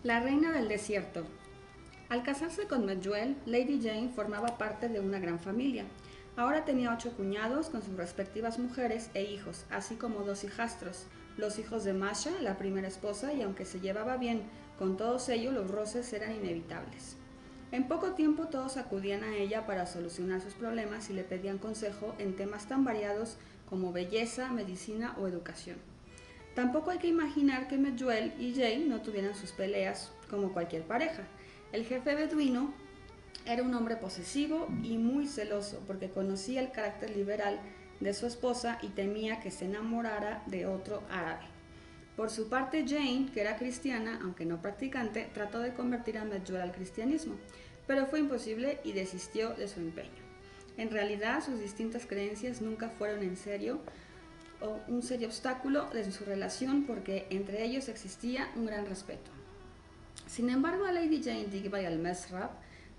La reina del desierto. Al casarse con Medjool, Lady Jane formaba parte de una gran familia. Ahora tenía 8 cuñados con sus respectivas mujeres e hijos, así como 2 hijastros, los hijos de Masha, la primera esposa, y aunque se llevaba bien con todos ellos, los roces eran inevitables. En poco tiempo todos acudían a ella para solucionar sus problemas y le pedían consejo en temas tan variados como belleza, medicina o educación. Tampoco hay que imaginar que Medjool y Jane no tuvieran sus peleas como cualquier pareja. El jefe beduino era un hombre posesivo y muy celoso porque conocía el carácter liberal de su esposa y temía que se enamorara de otro árabe. Por su parte, Jane, que era cristiana, aunque no practicante, trató de convertir a Medjool al cristianismo, pero fue imposible y desistió de su empeño. En realidad, sus distintas creencias nunca fueron en serio o un serio obstáculo de su relación porque entre ellos existía un gran respeto. Sin embargo, a Lady Jane Digby al-Mesrab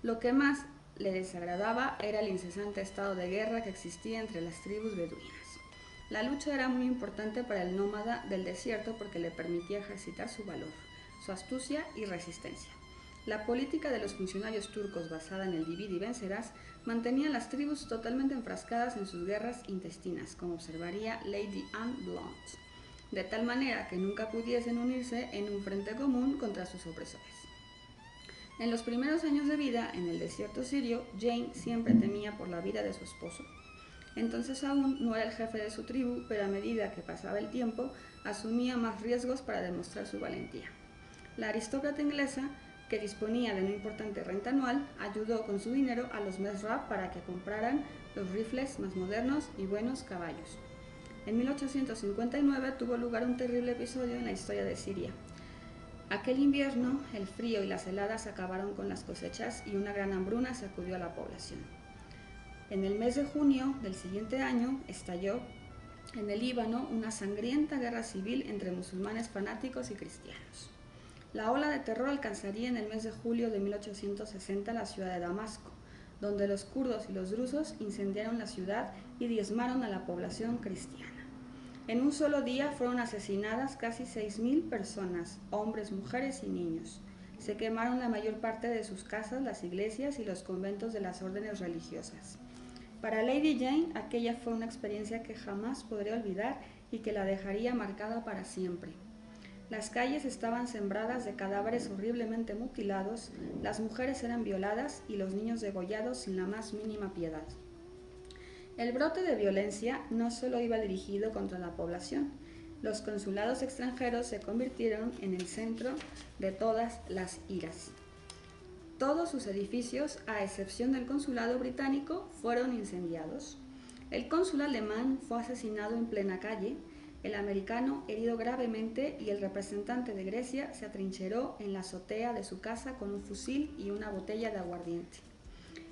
lo que más le desagradaba era el incesante estado de guerra que existía entre las tribus beduinas. La lucha era muy importante para el nómada del desierto porque le permitía ejercitar su valor, su astucia y resistencia. La política de los funcionarios turcos basada en el divide y vencerás mantenía a las tribus totalmente enfrascadas en sus guerras intestinas, como observaría Lady Anne Blount, de tal manera que nunca pudiesen unirse en un frente común contra sus opresores. En los primeros años de vida en el desierto sirio, Jane siempre temía por la vida de su esposo. Entonces aún no era el jefe de su tribu, pero a medida que pasaba el tiempo, asumía más riesgos para demostrar su valentía. La aristócrata inglesa, que disponía de una importante renta anual, ayudó con su dinero a los Mesrab para que compraran los rifles más modernos y buenos caballos. En 1859 tuvo lugar un terrible episodio en la historia de Siria. Aquel invierno, el frío y las heladas acabaron con las cosechas y una gran hambruna sacudió a la población. En el mes de junio del siguiente año estalló en el Líbano una sangrienta guerra civil entre musulmanes fanáticos y cristianos. La ola de terror alcanzaría en el mes de julio de 1860 la ciudad de Damasco, donde los kurdos y los drusos incendiaron la ciudad y diezmaron a la población cristiana. En un solo día fueron asesinadas casi 6.000 personas, hombres, mujeres y niños. Se quemaron la mayor parte de sus casas, las iglesias y los conventos de las órdenes religiosas. Para Lady Jane, aquella fue una experiencia que jamás podría olvidar y que la dejaría marcada para siempre. Las calles estaban sembradas de cadáveres horriblemente mutilados, las mujeres eran violadas y los niños degollados sin la más mínima piedad. El brote de violencia no solo iba dirigido contra la población. Los consulados extranjeros se convirtieron en el centro de todas las iras. Todos sus edificios, a excepción del consulado británico, fueron incendiados. El cónsul alemán fue asesinado en plena calle, el americano herido gravemente y el representante de Grecia se atrincheró en la azotea de su casa con un fusil y una botella de aguardiente.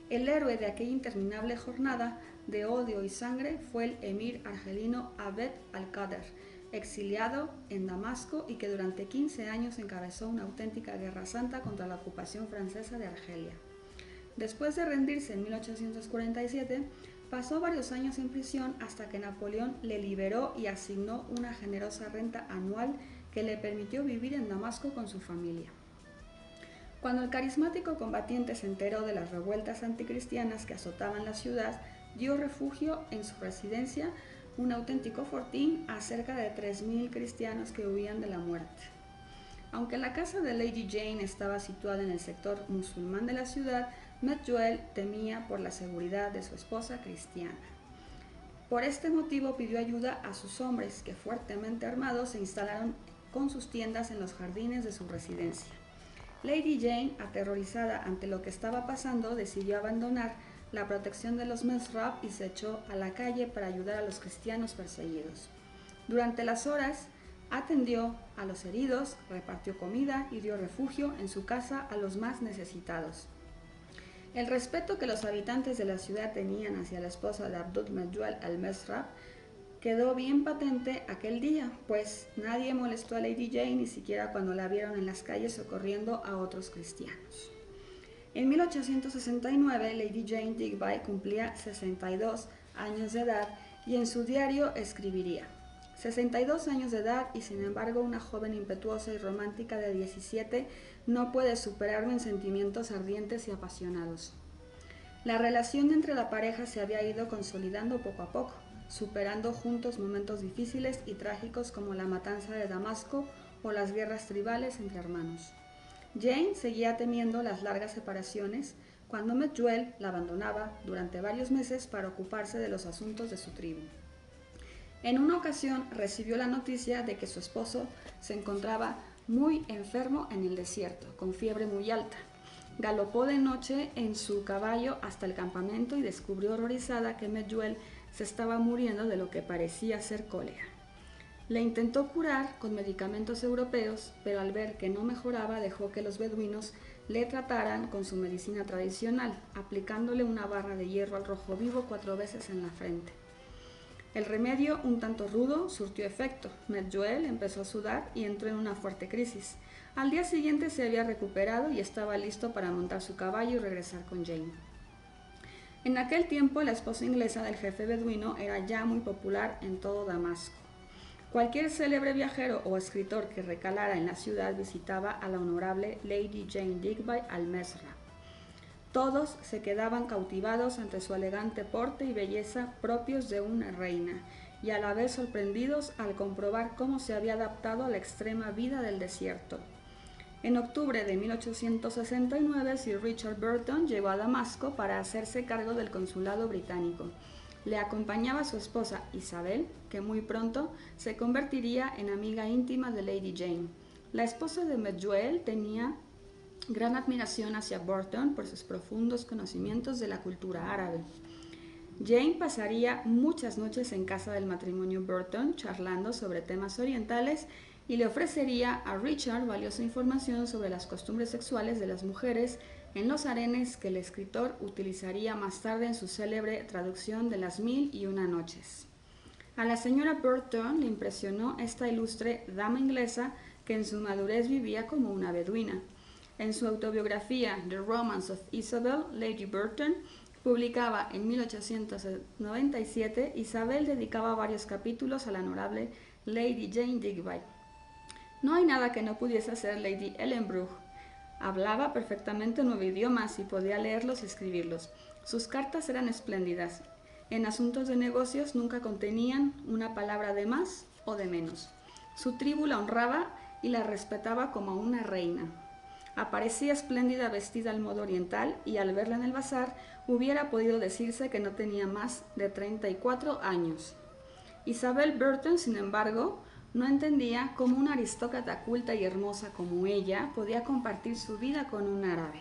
El héroe de aquella interminable jornada de odio y sangre fue el emir argelino Abd al-Qader, exiliado en Damasco y que durante 15 años encabezó una auténtica guerra santa contra la ocupación francesa de Argelia. Después de rendirse en 1847, pasó varios años en prisión hasta que Napoleón le liberó y asignó una generosa renta anual que le permitió vivir en Damasco con su familia. Cuando el carismático combatiente se enteró de las revueltas anticristianas que azotaban la ciudad, dio refugio en su residencia, un auténtico fortín, a cerca de 3.000 cristianos que huían de la muerte. Aunque la casa de Lady Jane estaba situada en el sector musulmán de la ciudad, Medjool temía por la seguridad de su esposa cristiana. Por este motivo pidió ayuda a sus hombres, que fuertemente armados se instalaron con sus tiendas en los jardines de su residencia. Lady Jane, aterrorizada ante lo que estaba pasando, decidió abandonar la protección de los Mesrab y se echó a la calle para ayudar a los cristianos perseguidos. Durante las horas, atendió a los heridos, repartió comida y dio refugio en su casa a los más necesitados. El respeto que los habitantes de la ciudad tenían hacia la esposa de Abd Medjool al-Mesrab quedó bien patente aquel día, pues nadie molestó a Lady Jane ni siquiera cuando la vieron en las calles socorriendo a otros cristianos. En 1869, Lady Jane Digby cumplía 62 años de edad y en su diario escribiría: 62 años de edad y sin embargo una joven impetuosa y romántica de 17 no puedes superarme en sentimientos ardientes y apasionados. La relación entre la pareja se había ido consolidando poco a poco, superando juntos momentos difíciles y trágicos como la matanza de Damasco o las guerras tribales entre hermanos. Jane seguía temiendo las largas separaciones cuando Medjool la abandonaba durante varios meses para ocuparse de los asuntos de su tribu. En una ocasión recibió la noticia de que su esposo se encontraba muy enfermo en el desierto, con fiebre muy alta. Galopó de noche en su caballo hasta el campamento y descubrió horrorizada que Medjool se estaba muriendo de lo que parecía ser cólera. Le intentó curar con medicamentos europeos, pero al ver que no mejoraba dejó que los beduinos le trataran con su medicina tradicional, aplicándole una barra de hierro al rojo vivo 4 veces en la frente. El remedio, un tanto rudo, surtió efecto. Medjool empezó a sudar y entró en una fuerte crisis. Al día siguiente se había recuperado y estaba listo para montar su caballo y regresar con Jane. En aquel tiempo, la esposa inglesa del jefe beduino era ya muy popular en todo Damasco. Cualquier célebre viajero o escritor que recalara en la ciudad visitaba a la honorable Lady Jane Digby al-Mesra. Todos se quedaban cautivados ante su elegante porte y belleza propios de una reina, y a la vez sorprendidos al comprobar cómo se había adaptado a la extrema vida del desierto. En octubre de 1869, Sir Richard Burton llegó a Damasco para hacerse cargo del consulado británico. Le acompañaba su esposa Isabel, que muy pronto se convertiría en amiga íntima de Lady Jane. La esposa de Medjool tenía gran admiración hacia Burton por sus profundos conocimientos de la cultura árabe. Jane pasaría muchas noches en casa del matrimonio Burton charlando sobre temas orientales y le ofrecería a Richard valiosa información sobre las costumbres sexuales de las mujeres en los harenes que el escritor utilizaría más tarde en su célebre traducción de Las 1001 noches. A la señora Burton le impresionó esta ilustre dama inglesa que en su madurez vivía como una beduina. En su autobiografía The Romance of Isabel, Lady Burton publicaba en 1897, Isabel dedicaba varios capítulos a la honorable Lady Jane Digby. No hay nada que no pudiese hacer Lady Ellenborough. Hablaba perfectamente 9 idiomas y podía leerlos y escribirlos. Sus cartas eran espléndidas. En asuntos de negocios nunca contenían una palabra de más o de menos. Su tribu la honraba y la respetaba como una reina. Aparecía espléndida vestida al modo oriental y al verla en el bazar hubiera podido decirse que no tenía más de 34 años. Isabel Burton, sin embargo, no entendía cómo una aristócrata culta y hermosa como ella podía compartir su vida con un árabe.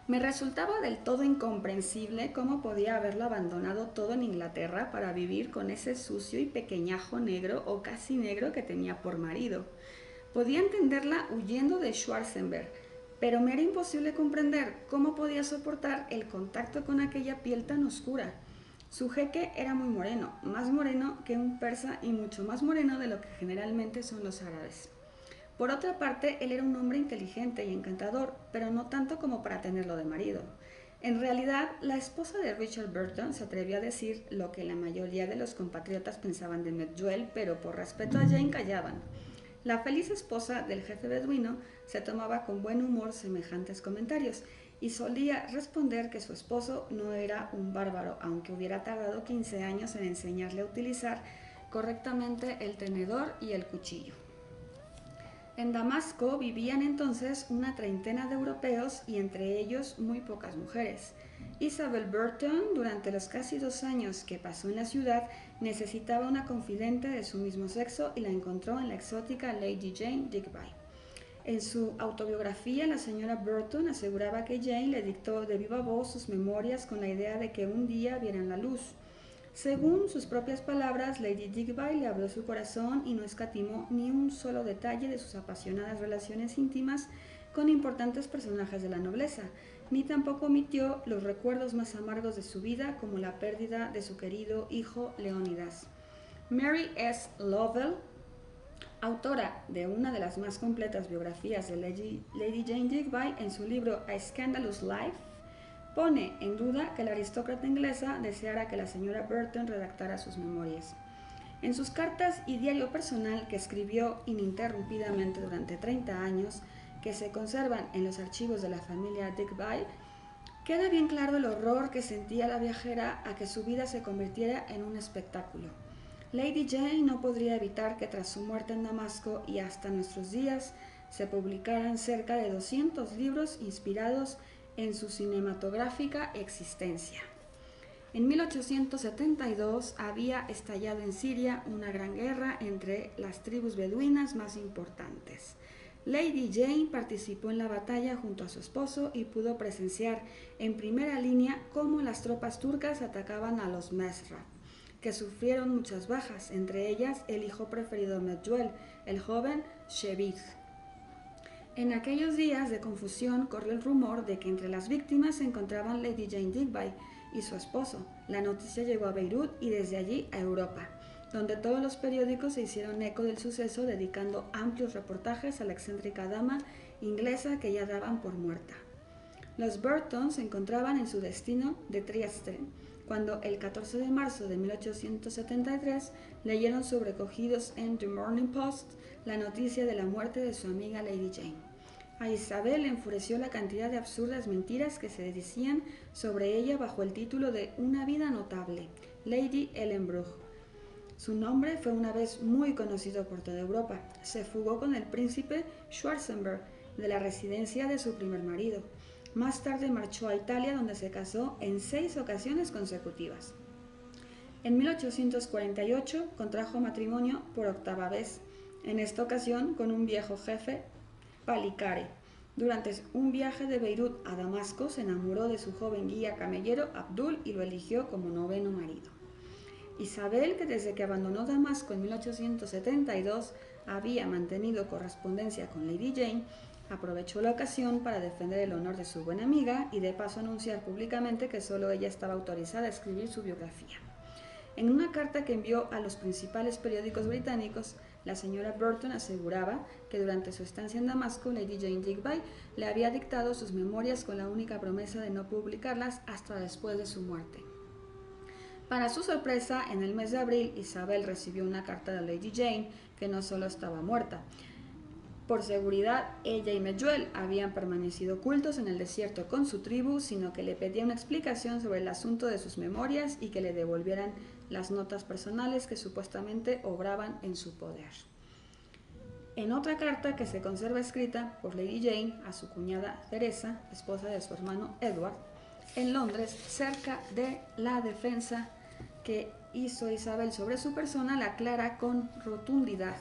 Me resultaba del todo incomprensible cómo podía haberlo abandonado todo en Inglaterra para vivir con ese sucio y pequeñajo negro o casi negro que tenía por marido. Podía entenderla huyendo de Schwarzenberg, pero me era imposible comprender cómo podía soportar el contacto con aquella piel tan oscura. Su jeque era muy moreno, más moreno que un persa y mucho más moreno de lo que generalmente son los árabes. Por otra parte, él era un hombre inteligente y encantador, pero no tanto como para tenerlo de marido. En realidad, la esposa de Richard Burton se atrevió a decir lo que la mayoría de los compatriotas pensaban de Medjool, pero por respeto a Jane callaban. La feliz esposa del jefe beduino se tomaba con buen humor semejantes comentarios y solía responder que su esposo no era un bárbaro, aunque hubiera tardado 15 años en enseñarle a utilizar correctamente el tenedor y el cuchillo. En Damasco vivían entonces una treintena de europeos y entre ellos muy pocas mujeres. Isabel Burton, durante los casi 2 años que pasó en la ciudad, necesitaba una confidente de su mismo sexo y la encontró en la exótica Lady Jane Digby. En su autobiografía, la señora Burton aseguraba que Jane le dictó de viva voz sus memorias con la idea de que un día vieran la luz. Según sus propias palabras, Lady Digby le abrió su corazón y no escatimó ni un solo detalle de sus apasionadas relaciones íntimas con importantes personajes de la nobleza, ni tampoco omitió los recuerdos más amargos de su vida, como la pérdida de su querido hijo Leónidas. Mary S. Lovell, autora de una de las más completas biografías de Lady Jane Digby, en su libro A Scandalous Life, pone en duda que la aristócrata inglesa deseara que la señora Burton redactara sus memorias. En sus cartas y diario personal que escribió ininterrumpidamente durante 30 años, que se conservan en los archivos de la familia Digby, queda bien claro el horror que sentía la viajera a que su vida se convirtiera en un espectáculo. Lady Jane no podría evitar que tras su muerte en Damasco y hasta nuestros días se publicaran cerca de 200 libros inspirados en su cinematográfica existencia. En 1872 había estallado en Siria una gran guerra entre las tribus beduinas más importantes. Lady Jane participó en la batalla junto a su esposo y pudo presenciar en primera línea cómo las tropas turcas atacaban a los Mesra, que sufrieron muchas bajas, entre ellas el hijo preferido de Medjuel, el joven Shebith. En aquellos días de confusión corrió el rumor de que entre las víctimas se encontraban Lady Jane Digby y su esposo. La noticia llegó a Beirut y desde allí a Europa, donde todos los periódicos se hicieron eco del suceso, dedicando amplios reportajes a la excéntrica dama inglesa que ya daban por muerta. Los Burton se encontraban en su destino de Trieste, cuando el 14 de marzo de 1873 leyeron sobrecogidos en The Morning Post la noticia de la muerte de su amiga Lady Jane. A Isabel le enfureció la cantidad de absurdas mentiras que se decían sobre ella bajo el título de Una vida notable, Lady Ellenborough. Su nombre fue una vez muy conocido por toda Europa. Se fugó con el príncipe Schwarzenberg de la residencia de su primer marido. Más tarde marchó a Italia, donde se casó en 6 ocasiones consecutivas. En 1848 contrajo matrimonio por 8ª vez, en esta ocasión con un viejo jefe, Palikari. Durante un viaje de Beirut a Damasco se enamoró de su joven guía camellero Abdul y lo eligió como 9º marido. Isabel, que desde que abandonó Damasco en 1872 había mantenido correspondencia con Lady Jane, aprovechó la ocasión para defender el honor de su buena amiga y de paso anunciar públicamente que solo ella estaba autorizada a escribir su biografía. En una carta que envió a los principales periódicos británicos, la señora Burton aseguraba que durante su estancia en Damasco, Lady Jane Digby le había dictado sus memorias con la única promesa de no publicarlas hasta después de su muerte. Para su sorpresa, en el mes de abril, Isabel recibió una carta de Lady Jane que no solo estaba muerta. Por seguridad, ella y Medjuel habían permanecido ocultos en el desierto con su tribu, sino que le pedía una explicación sobre el asunto de sus memorias y que le devolvieran las notas personales que supuestamente obraban en su poder. En otra carta que se conserva escrita por Lady Jane a su cuñada Teresa, esposa de su hermano Edward, en Londres, cerca de la defensa que hizo Isabel sobre su persona, la aclara con rotundidad: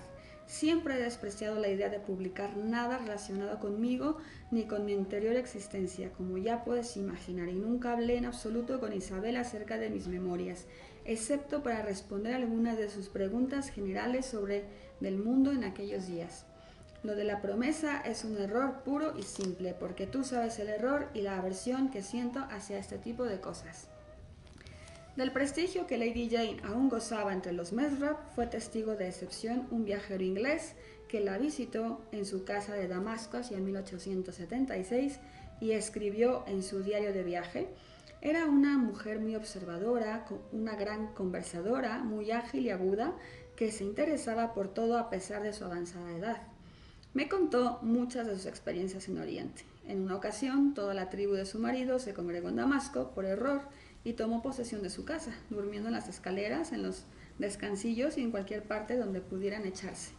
siempre he despreciado la idea de publicar nada relacionado conmigo ni con mi anterior existencia, como ya puedes imaginar, y nunca hablé en absoluto con Isabel acerca de mis memorias, excepto para responder algunas de sus preguntas generales sobre del mundo en aquellos días. Lo de la promesa es un error puro y simple, porque tú sabes el error y la aversión que siento hacia este tipo de cosas. Del prestigio que Lady Jane aún gozaba entre los Mesrab, fue testigo de excepción un viajero inglés que la visitó en su casa de Damasco hacia 1876 y escribió en su diario de viaje: era una mujer muy observadora, una gran conversadora, muy ágil y aguda, que se interesaba por todo a pesar de su avanzada edad. Me contó muchas de sus experiencias en Oriente. En una ocasión, toda la tribu de su marido se congregó en Damasco por error y tomó posesión de su casa, durmiendo en las escaleras, en los descansillos y en cualquier parte donde pudieran echarse.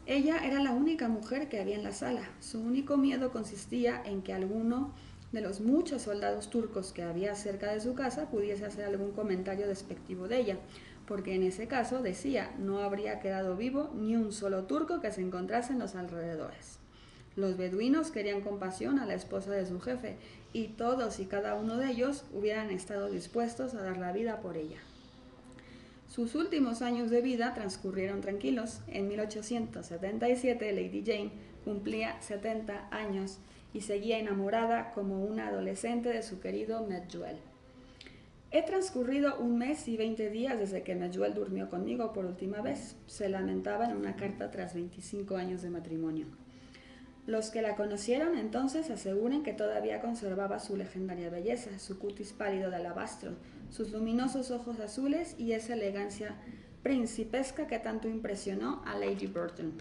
Ella era la única mujer que había en la sala. Su único miedo consistía en que alguno de los muchos soldados turcos que había cerca de su casa pudiese hacer algún comentario despectivo de ella, porque en ese caso, decía, no habría quedado vivo ni un solo turco que se encontrase en los alrededores. Los beduinos querían compasión a la esposa de su jefe, y todos y cada uno de ellos hubieran estado dispuestos a dar la vida por ella. Sus últimos años de vida transcurrieron tranquilos. En 1877 Lady Jane cumplía 70 años y seguía enamorada como una adolescente de su querido Medjuel. He transcurrido 1 mes y 20 días desde que Medjuel durmió conmigo por última vez, se lamentaba en una carta tras 25 años de matrimonio. Los que la conocieron entonces aseguran que todavía conservaba su legendaria belleza, su cutis pálido de alabastro, sus luminosos ojos azules y esa elegancia principesca que tanto impresionó a Lady Burton.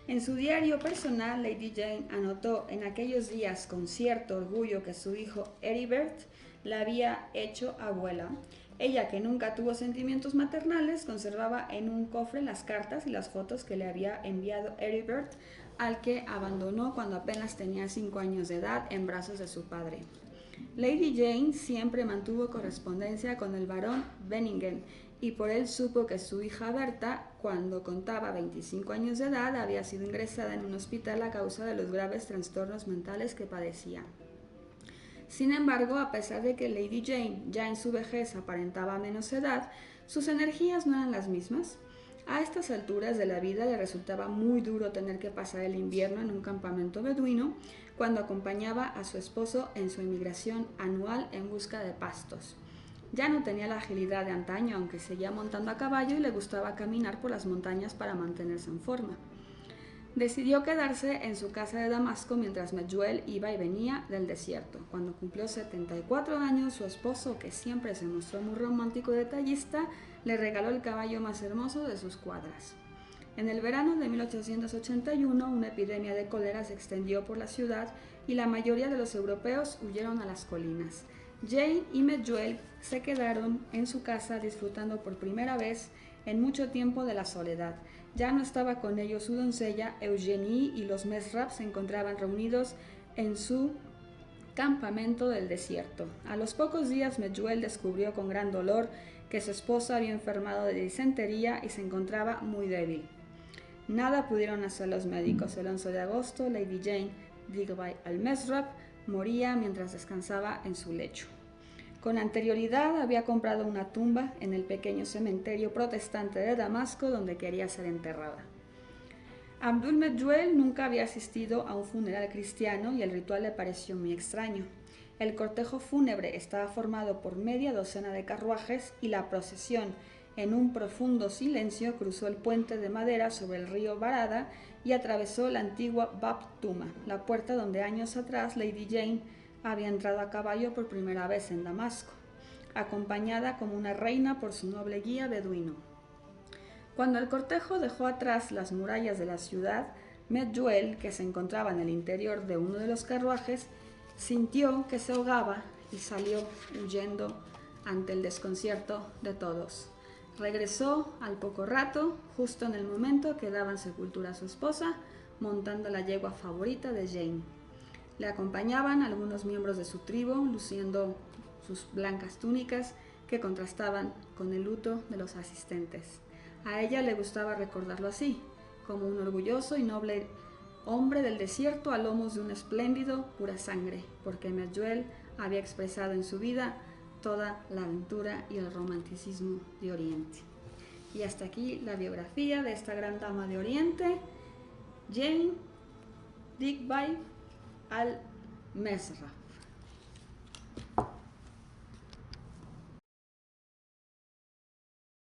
En su diario personal, Lady Jane anotó en aquellos días con cierto orgullo que su hijo Heribert la había hecho abuela. Ella, que nunca tuvo sentimientos maternales, conservaba en un cofre las cartas y las fotos que le había enviado Heribert, al que abandonó cuando apenas tenía 5 años de edad en brazos de su padre. Lady Jane siempre mantuvo correspondencia con el barón Benningen y por él supo que su hija Berta, cuando contaba 25 años de edad, había sido ingresada en un hospital a causa de los graves trastornos mentales que padecía. Sin embargo, a pesar de que Lady Jane ya en su vejez aparentaba menos edad, sus energías no eran las mismas. A estas alturas de la vida le resultaba muy duro tener que pasar el invierno en un campamento beduino cuando acompañaba a su esposo en su emigración anual en busca de pastos. Ya no tenía la agilidad de antaño, aunque seguía montando a caballo y le gustaba caminar por las montañas para mantenerse en forma. Decidió quedarse en su casa de Damasco mientras Medjool iba y venía del desierto. Cuando cumplió 74 años, su esposo, que siempre se mostró muy romántico y detallista, le regaló el caballo más hermoso de sus cuadras. En el verano de 1881, una epidemia de cólera se extendió por la ciudad y la mayoría de los europeos huyeron a las colinas. Jane y Medjool se quedaron en su casa disfrutando por primera vez en mucho tiempo de la soledad. Ya no estaba con ellos su doncella Eugenie y los Mesrap se encontraban reunidos en su campamento del desierto. A los pocos días Medjool descubrió con gran dolor que su esposa había enfermado de disentería y se encontraba muy débil. Nada pudieron hacer los médicos. El 11 de agosto, Lady Jane Digby al-Mesrap moría mientras descansaba en su lecho. Con anterioridad había comprado una tumba en el pequeño cementerio protestante de Damasco donde quería ser enterrada. Abdul Medjool nunca había asistido a un funeral cristiano y el ritual le pareció muy extraño. El cortejo fúnebre estaba formado por media docena de carruajes y la procesión, en un profundo silencio, cruzó el puente de madera sobre el río Barada y atravesó la antigua Bab Tuma, la puerta donde años atrás Lady Jane había entrado a caballo por primera vez en Damasco, acompañada como una reina por su noble guía beduino. Cuando el cortejo dejó atrás las murallas de la ciudad, Medjool, que se encontraba en el interior de uno de los carruajes, sintió que se ahogaba y salió huyendo ante el desconcierto de todos. Regresó al poco rato, justo en el momento que daban sepultura a su esposa, montando la yegua favorita de Jane. Le acompañaban algunos miembros de su tribu, luciendo sus blancas túnicas que contrastaban con el luto de los asistentes. A ella le gustaba recordarlo así, como un orgulloso y noble hombre del desierto a lomos de un espléndido pura sangre, porque Medjool había expresado en su vida toda la aventura y el romanticismo de Oriente. Y hasta aquí la biografía de esta gran dama de Oriente, Jane Digby al-Mesrap.